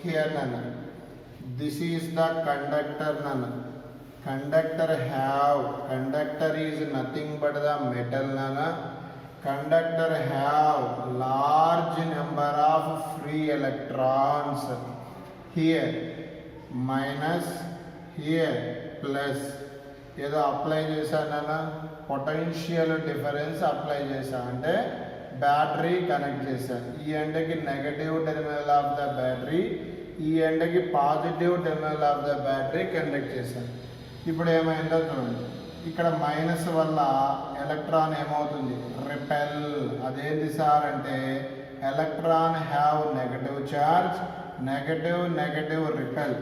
here nana. This is the conductor nana. Conductor is nothing but the metal nana. Conductor have large number of free electrons. Here minus, here plus. ఏదో apply చేశానన్నా potential difference apply చేశా అంటే battery connect చేశాను. ఈ ఎండకి negative terminal of the battery, ఈ ఎండకి positive terminal of the battery connect చేశాను. ఇప్పుడు ఏమైందో చూడండి, ఇక్కడ మైనస్ వల్ల ఎలక్ట్రాన్ ఏమవుతుంది, రిపెల్. అదేంటి సార్ అంటే electron have negative charge, negative repel.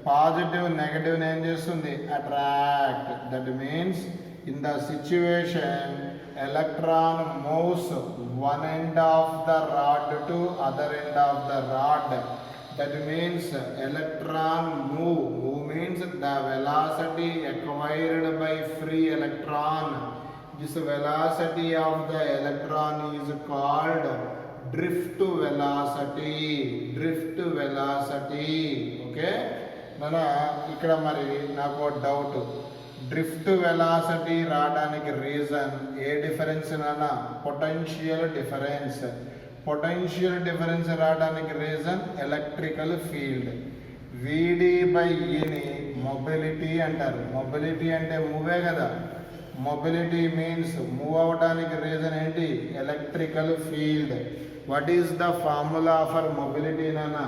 Positive negative ఏం చేస్తుంది, attract. That means in the situation electron moves one end of the rod to other end of the rod. That means electron move means the velocity acquired by free electron. This velocity of the electron is called drift velocity. Okay, nana ikkada mari naku doubt, drift velocity రావడానికి reason a difference అన్నా, potential difference రావడానికి reason electrical field. వీడి by ఈని mobility అంటారు. Mobility అంటే మూవే కదా. Mobility means move అవడానికి reason ఏంటి, electrical field. What is the formula for mobility నానా?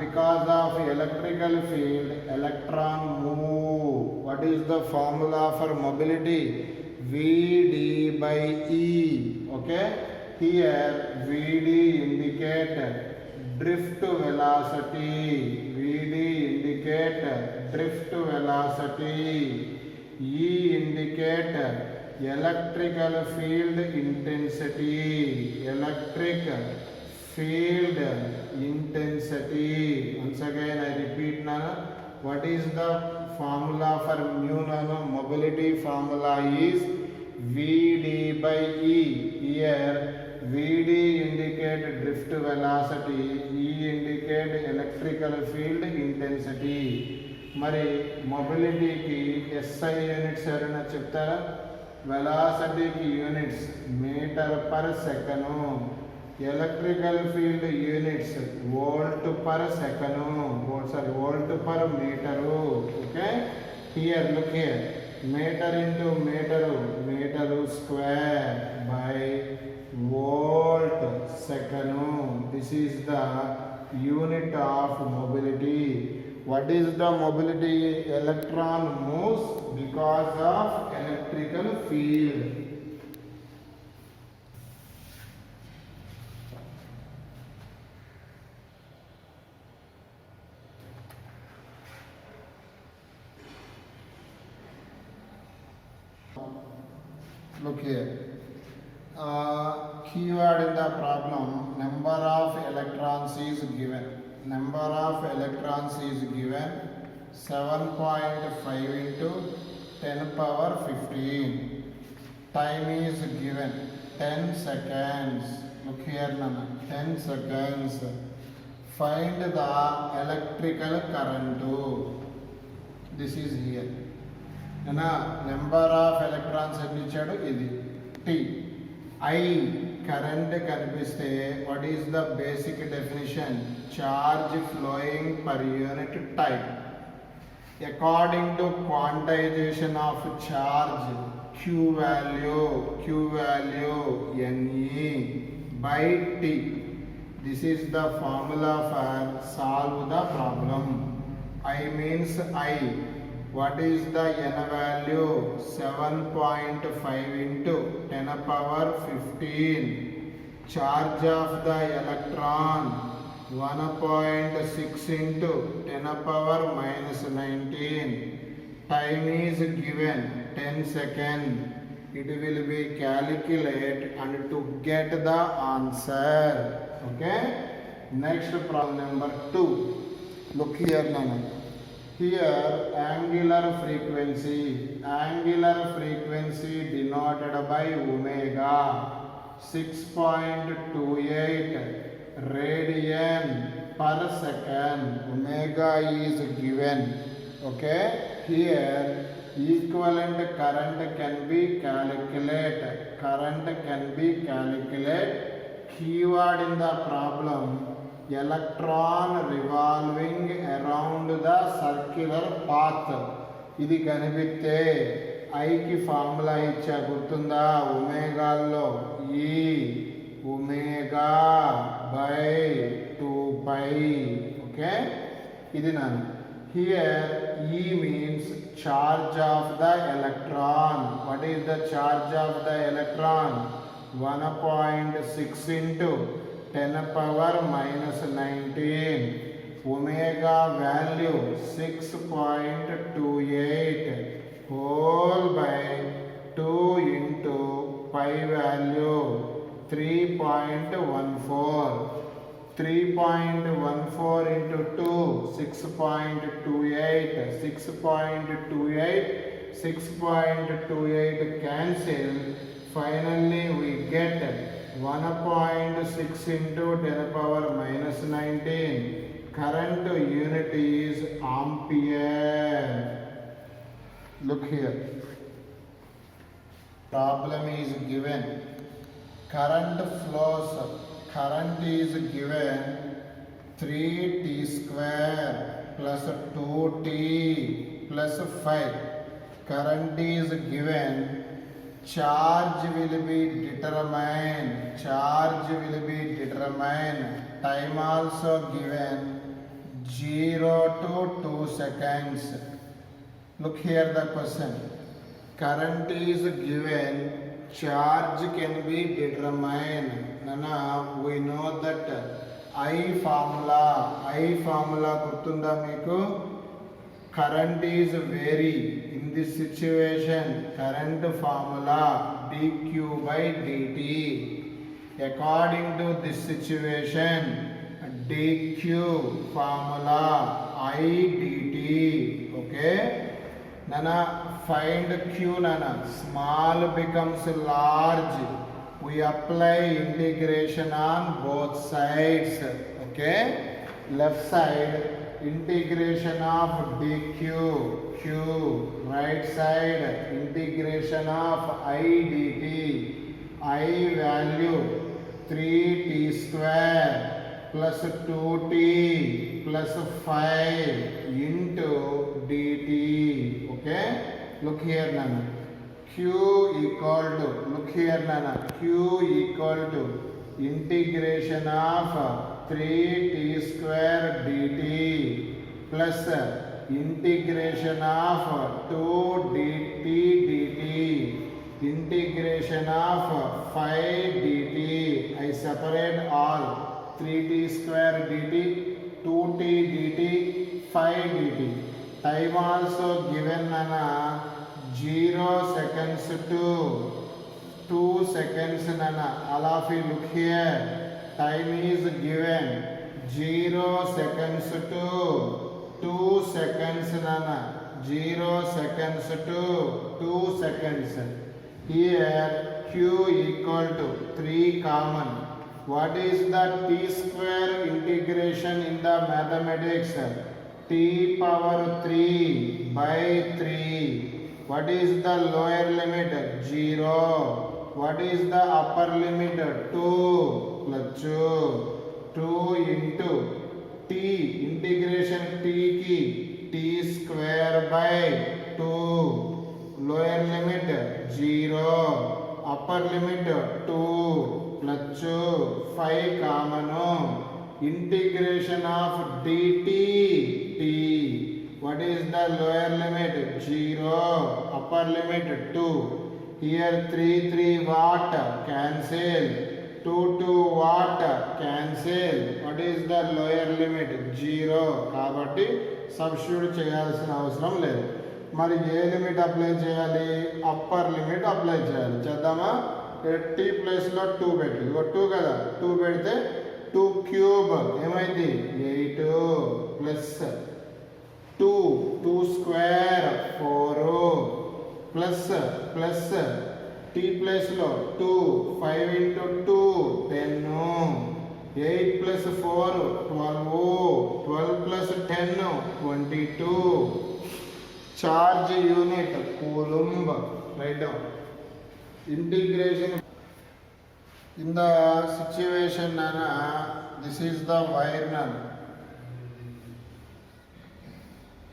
Because of electrical field, electron move. What is the formula for mobility? Vd by E. Okay, here Vd indicate drift velocity. E indicate electrical field intensity. Once again I repeat now, what is the formula for mu nano? Mobility formula is Vd by E. Here Vd indicate drift velocity, E indicate electrical field intensity. మరి మొబిలిటీకి SI units ఎవరైనా చెప్తారా? వెలాసిటీకి units meter per second, electrical field units volt per second, volt per meter. Okay, here look here, meter into meter square by volt second. This is the unit of mobility. What is the mobility? Electron moves because of electrical field. Look here, keyword in the problem, number of electrons is given. 7.5 into 10 power 15. Time is given 10 seconds. Look here nana, 10 seconds. Find the electrical current. This is here. Number of electrons ఎన్ని ఇచ్చాడు, ఇది T. I current కనిపిస్తే what is the basic definition? Charge flowing per unit time. According to quantization of charge, Q value NE by T. This is the formula for solve the problem. I means I. What is the N value? 7.5 into 10 power 15. Charge of the electron 1.6 into 10 power minus 19. Time is given 10 seconds. It will be calculated and to get the answer. Okay. Next problem number 2. Look here now. Here angular frequency denoted by omega 6.28 radian per second. Omega is given. Okay, here equivalent current can be calculated. Current can be calculated. Keyword in the problem: electron revolving around the circular path. ఇది కనిపిస్తే ఐకి formula ఇచ్చా గుర్తుందా? ఒమేగాల్లో ఈ omega by 2π. Okay, ఇది నాన్న. Here E means charge of the electron. What is the charge of the electron? 1.6 into 10 power minus 19. Omega value 6.28 whole by 2 into pi value 3.14. 3.14 into 2, 6.28. 6.28 cancel. Finally we get 1.6 into 10 power minus 19. Current unit is ampere. Look here. Problem is given. Current flows. Current is given 3t square plus 2t plus 5. Current is given. Charge will be determined. Charge will be determined. Time also given 0 to 2 seconds. Look here the question. Current is given. Charge can be determined. Nana, we know that I formula gurtunda meeku. Current is vary. In this situation, current formula dq by dt. According to this situation, dq formula I dt. Okay, Nana, find q. Nana, small becomes large. We apply integration on both sides. Okay, left side integration of dq q, right side integration of I dt. I value 3t square plus 2t plus 5 into dt. Okay, look here Nana. Q equal to, look here Nana, Q equal to integration of 3t square dt plus integration of 2 dt dt integration of 5 dt. I separate all. 3t square dt, 2t dt, 5 dt. Time also given Nana 0 seconds to 2 seconds Nana. All of you look here. Time is given 0 seconds to 2 seconds Nana. 0 seconds to 2 seconds. Here Q equal to 3 common. What is the t square integration in the mathematics? T power 3 by 3. What is the lower limit? 0. What is the upper limit? 2 plus 2 into t integration t ki t square by 2. Lower limit 0. Upper limit 2 plus 5 common. Integration of dt t. What is the lower limit? 0. Upper limit 2. Here 3 watt cancel. 2 watt cancel. What is the lower limit? 0. కాబట్టి substitute చేయాల్సిన అవసరం లేదు. మరి ఏ limit apply చేయాలి? Upper limit apply చేయాలి. చేద్దామా? Tea ప్లేస్లో 2 పెట్టి, 2 కదా, 2 పెడితే 2 క్యూబ్ ఏమైంది? 8 ప్లస్ 2 స్క్వేర్ 4 ప్లస్ టీ ప్లేస్లో 2 5 into 2 10 8 plus 4 12, 12 plus 10 22. Charge unit coulomb. Write down. Integration. In the situation, this is the wire nano.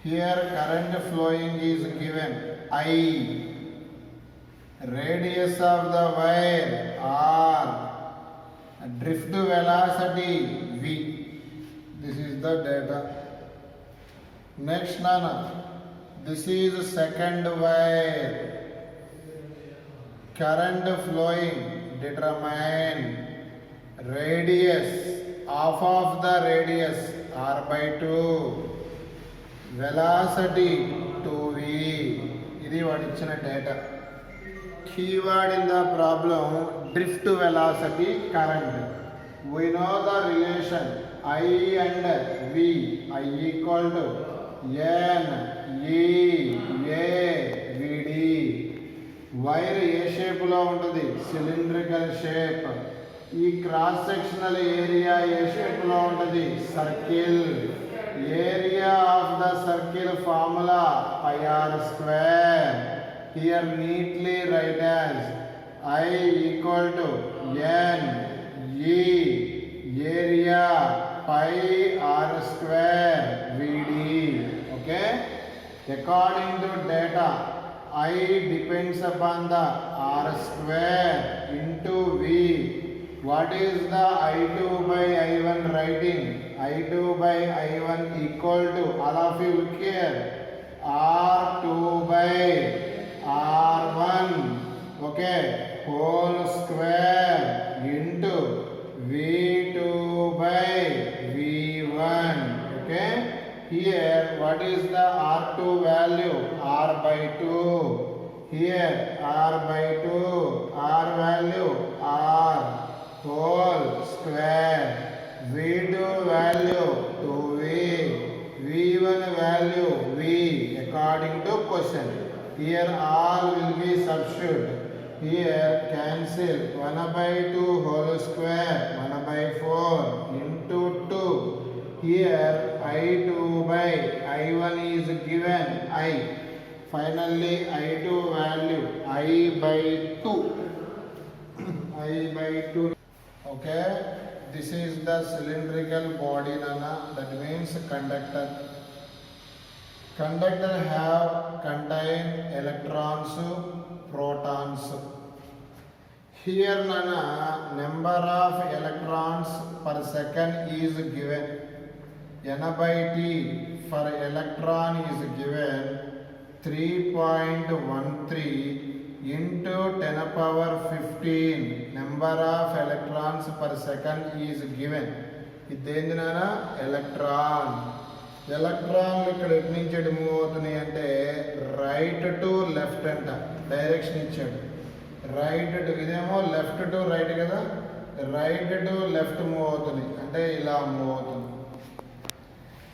Here current flowing is given I. Radius of the wire R. Drift velocity V. This is the data. Next, Nana. This is second wire. Current flowing. Determine radius. Half of the radius R by 2. Velocity 2V. This is what is the data. Keyword in the problem, drift velocity current. We know the relation I and V. I equal to N E A V D. Wire ఏ shape లో ఉంటుంది? Cylindrical shape. ఈ cross sectional area ఏ shape లో ఉంటుంది? Circle. Area of the circle formula pi r square. Here neatly write as I equal to N E area pi r square VD. Okay. According to data, I depends upon the r square into V. What is the I2 by I1 writing? I2 by I1 equal to, all of you look here, R2 by R1, okay, whole square into V2 by V1, okay. Here what is the R2 value? R by 2. Here R by 2, R value R whole square. V2 value 2V, V1 value V according to question. Here all will be substituted. Here cancel 1 by 2 whole square, 1 by 4 into 2. Here I2 by I1 is given I. Finally I2 value I by 2. I by 2. Okay. This is the cylindrical body, Nana. That means conductor. Conductor have contain electrons, protons. Here, Nana, number of electrons per second is given. N by T for electron is given 3.13 into 10 power 15. Number of electrons per second is given. ఇదేంది నాన్న? Electron. ఎలక్ట్రాన్లు ఇక్కడ ఎటు నుంచి ఎటు move అవుతున్నాయి అంటే right to left అంట. డైరెక్షన్ ఇచ్చాడు. రైట్ టు, ఇదేమో లెఫ్ట్ టు రైట్ కదా, రైట్ టు లెఫ్ట్ మూవ్ అవుతుంది అంటే ఇలా మూవ్ అవుతుంది.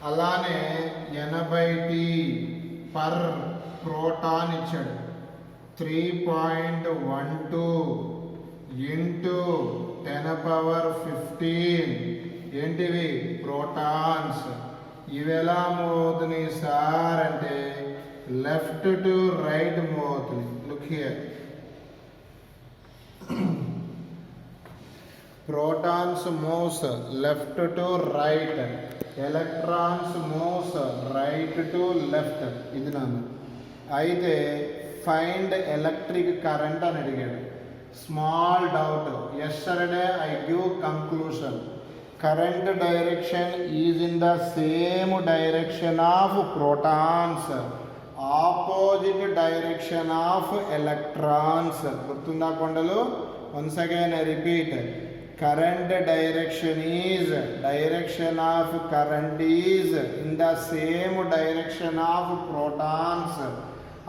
అలానే 80T పర్ ప్రోటాన్ ఇచ్చాడు. 3.12 ఇంటూ 10 పవర్ 15 ఏంటివి? ప్రోటాన్స్. ఇవి ఎలా మూవ్ అవుతున్నాయి సార్ అంటే లెఫ్ట్ టు రైట్ మూవ్ అవుతుంది. Look here, protons moves left to right, electrons moves right to left. ఇది నాన్న. అయితే ఫైండ్ ఎలక్ట్రిక్ కరెంట్ అని అడిగాడు. Small doubt. yesterday I give conclusion. Current direction is in the same direction of protons, opposite direction of electrons. గుర్తుందా కొండలు? Once again I repeat. Current direction is, direction of current is in the same direction of protons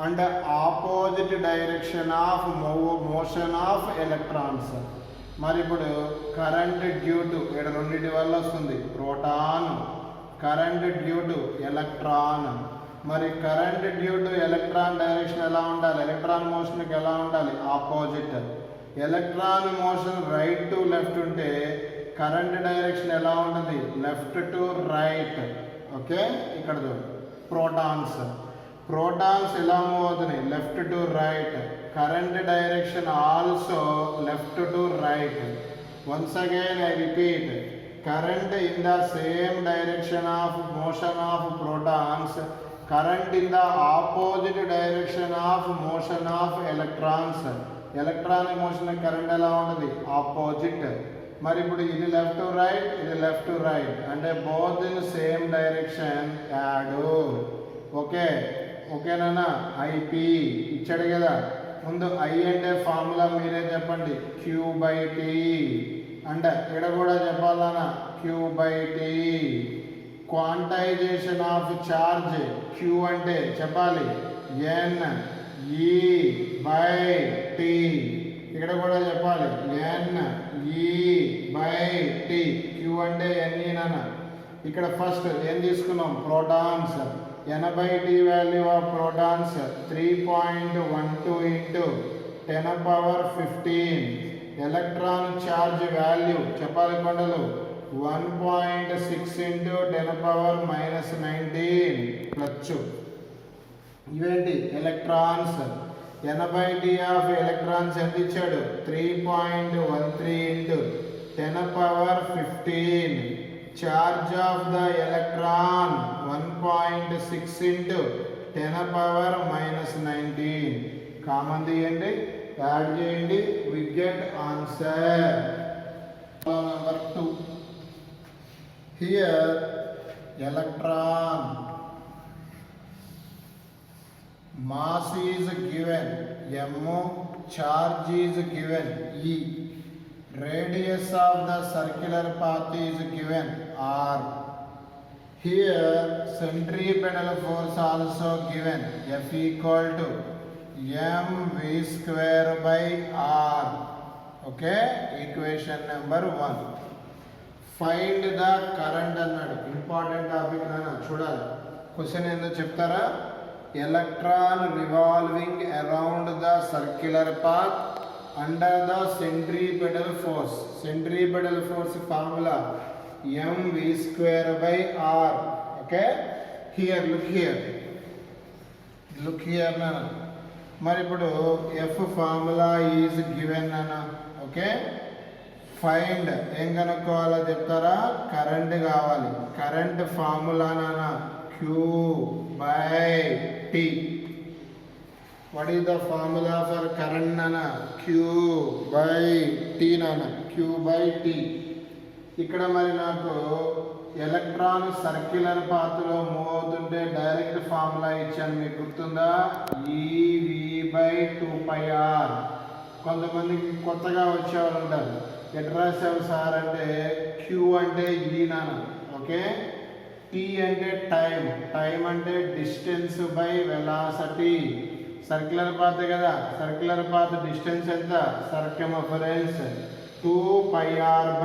and opposite direction of motion of electrons. మరి ఇప్పుడు current due to ఇక్కడ రెండింటి వల్ల వస్తుంది, proton. Current due to electron. మరి current due to electron direction ఎలా ఉండాలి? Electron మోషన్కి ఎలా ఉండాలి? Opposite. Electron motion right to left ఉంటే కరెంట్ డైరెక్షన్ ఎలా ఉంటుంది, లెఫ్ట్ టు రైట్. ఓకే, ఇక్కడ ప్రోటాన్స్ ఎలా మూవ్ అవుతున్నాయి, left to right. Current direction also left to right. Once again I repeat, current in the same direction of motion of protons, current in the opposite direction of motion of electrons. Electronic motion current ఎలా ఉంటుంది, opposite. మరి ఇప్పుడు ఇది left to right, ఇది left to right, అంటే both in same direction add. ఓకేనా. IP ఇచ్చాడు కదా, ముందు ఐ అంటే ఫార్ములా మీరే చెప్పండి, Q/T. అంటే ఇక్కడ కూడా చెప్పాలన్నా Q/T. Quantization of charge, Q అంటే చెప్పాలి NE/T. ఇక్కడ కూడా చెప్పాలి NE/T. Q అంటే NE నాన్న. ఇక్కడ ఫస్ట్ ఏం తీసుకున్నాం, protons. N/T value of protons 3.12 into 10⁻15. Electron charge value చెప్పాలి కొండలు 1.6 into 10⁻−19 ప్లస్. ఇవేంటి ఎలక్ట్రాన్స్. N/T ఆఫ్ ఎలక్ట్రాన్స్ ఎంత ఇచ్చాడు, 3.13 into 10⁻15. Charge of the electron 1.6 into 10⁻−19. Common తీయండి, యాడ్ చేయండి, we get answer. Number 2. Here electron mass is given m, charge is given e, radius of the circular path is given r. Here centripetal force also given, F equal to mv²/r. Okay, equation number 1. Find the current అన్నాడు. Important topic నాన్న, చూడాలి. Question ఏందో చెప్తారా, electron revolving around the circular path under the centripetal force. Centripetal force formula mv²/r. Okay, look here నాన్న. మరి ఇప్పుడు F formula is given అన్న. Okay, find ఏం కనుక్కోవాలో చెప్తారా, కరెంట్ కావాలి. కరెంట్ ఫార్ములా నాన్న Q/T. What is the formula for current నాన్న, Q/T నాన్న, Q/T. ఇక్కడ మరి నాకు ఎలక్ట్రాన్ సర్క్యులర్ పాత్లో మూవ్ అవుతుంటే డైరెక్ట్ ఫార్ములా ఇచ్చాను, మీకు గుర్తుందా, EV/2πr. కొంతమందికి కొత్తగా వచ్చేవాళ్ళు ఉంటారు, ఎట్లా రాసావు సార్ అంటే Q అంటే E నాన్న. ఓకే, T అంటే టైం అంటే distance by velocity. Circular path కదా, సర్క్యులర్ పాత్ డిస్టెన్స్ ఎంత, సర్కమ్ఫరెన్స్ 2πr/v.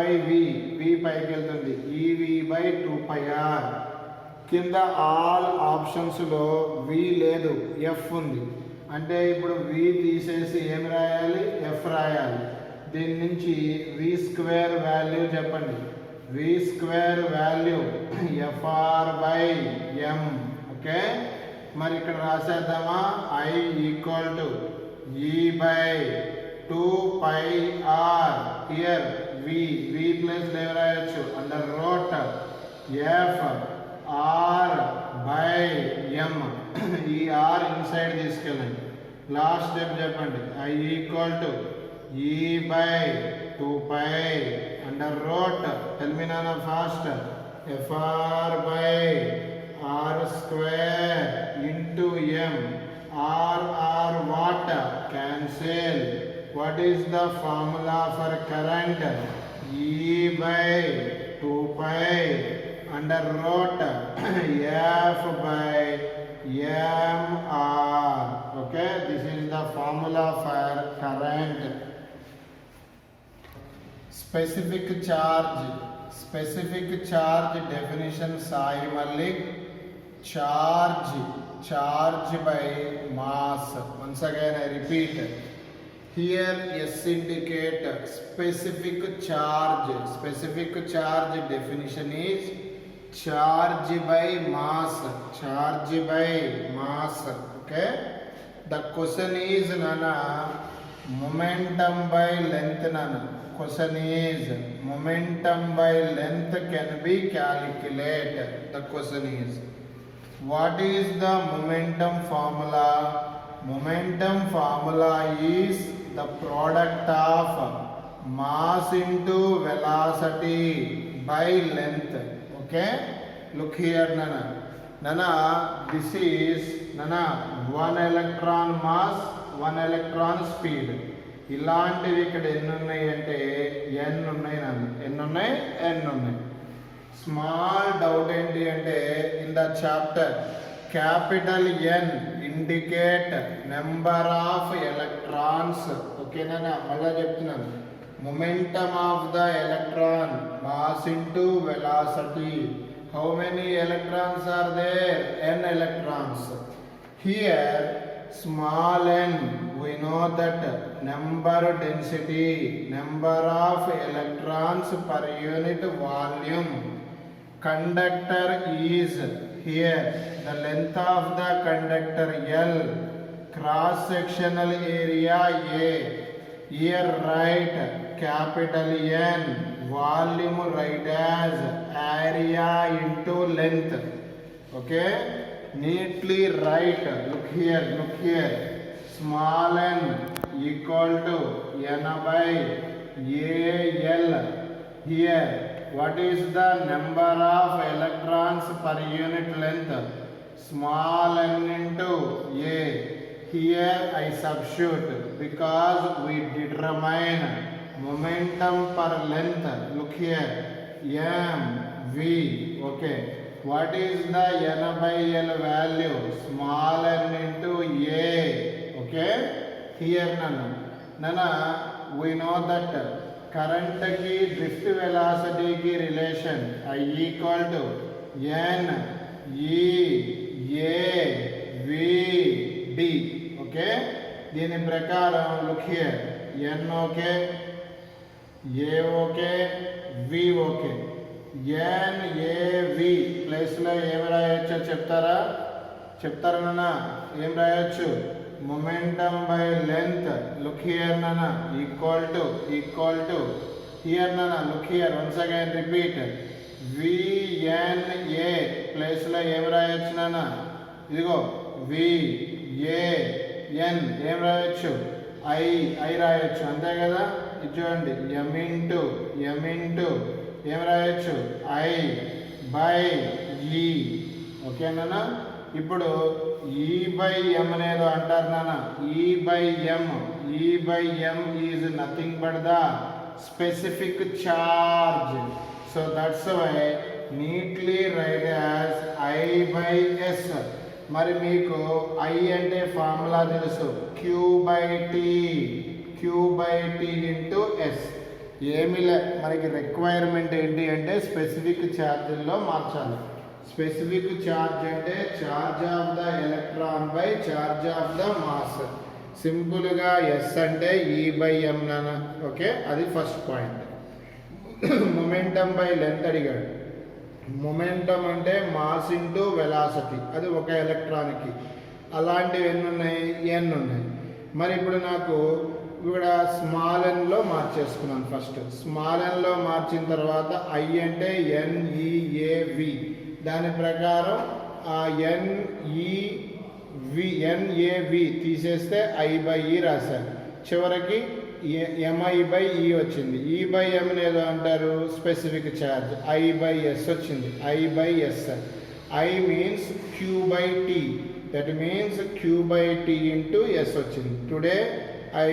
v పైకి వెళ్తుంది, EV/2πr. కింద ఆల్ ఆప్షన్స్లో v లేదు, f ఉంది. అంటే ఇప్పుడు v తీసేసి ఏమి రాయాలి, f రాయాలి. దీని నుంచి v² వాల్యూ చెప్పండి. v² value Fr/m. ఓకే, మరి ఇక్కడ రాసేద్దామా, I equal to E/2πr. Here v plus ఏమి రాయొచ్చు, అండర్ రూట్ Fr/m. ఈ r ఇన్సైడ్ తీసుకెళ్ళండి. లాస్ట్ స్టెప్ చెప్పండి, I equal to E/2π under root, tell me నాన్న fast, Fr/r² into m. r what, cancel. What is the formula for current, E/2π under root F/mr. Okay, this is the formula for current. Specific charge definition Sai Malik. Charge by mass. Once again I repeat, Here S indicate specific charge. Specific charge definition is charge by mass. Charge by mass. Okay. The question is nana momentum by length nana. Question is momentum by length can be calculated. The question is what is the momentum formula? Momentum formula is the product of mass into velocity by length. Okay, look here nana this is nana 1 electron mass 1 electron speed. ఇలాంటివి ఇక్కడ ఎన్ని ఉన్నాయి అంటే n ఉన్నాయి ఎన్ని ఉన్నాయి n ఉన్నాయి. Small doubt ఏంటి అంటే in the chapter capital N indicate number of electrons. ఓకేనా, మళ్ళా చెప్తున్నాను. Momentum of the electron mass into velocity. How many electrons are there? n electrons. Here small n, we know that number density, number of electrons per unit volume. Conductor is here, the length of the conductor L, cross sectional area A. Here write capital N, volume write as area into length. Okay, neatly write. Look here, small n equal to n by AL. Here what is the number of electrons per unit length? Small n into A. Here I substitute because we determine momentum per length. Look here, mv. Okay, what is the n by L value? Small n into A. Okay, here nana we know that current की drift velocity की relation I equal to n e a v d. Okay, దీని ప్రకారం look here, n okay, a okay, v okay. n a v place లో ఏం రాయొచ్చో చెప్తారా నాన్న? ఏం రాయొచ్చు? momentum by length. Look here nana equal to here nana, look here, once again repeat, v n a place లో ఏం రాయొచ్చు నాన్న? ఇదిగో v a n ఏం రాయొచ్చు? i రాయొచ్చు, అంతే కదా? ఇది చూడండి, m ఇంటూ ఏం రాయొచ్చు? i by e. ఓకేనా? ఇప్పుడు E by m అనేది అంటారు నాన్న. E by m is nothing but the specific charge. So that's why neatly write as I by S. మరి మీకు I అంటే ఫార్ములా తెలుసు, Q by T into S. ఏమిలే, మనకి రిక్వైర్మెంట్ ఏంటి అంటే స్పెసిఫిక్ ఛార్జీల్లో మార్చాలి. స్పెసిఫిక్ ఛార్జ్ అంటే charge of the electron by charge of the mass. సింపుల్గా ఎస్ అంటే ఈ బై ఎం నాన్న. ఓకే, అది first point. Momentum by length అడిగాడు. మొమెంటమ్ అంటే మాస్ ఇంటూ వెలాసిటీ, అది ఒక ఎలక్ట్రాన్కి. అలాంటివి ఎన్ని ఉన్నాయి? ఎన్ ఉన్నాయి. మరి ఇప్పుడు నాకు ఇక్కడ స్మాల్ ఎన్లో మార్చేసుకున్నాను. ఫస్ట్ స్మాల్ ఎన్లో మార్చిన తర్వాత ఐ అంటే ఎన్ఈఏవి. దాని ప్రకారం ఆ ఎన్ఏవి తీసేస్తే ఐ బై ఈ రాశారు. చివరికి ఎంఐ బై ఈ వచ్చింది. ఈ బై ఎం ఏదో అంటారు specific charge. I by S వచ్చింది. I by S. I means Q by T, that means Q by T into S వచ్చింది. Today I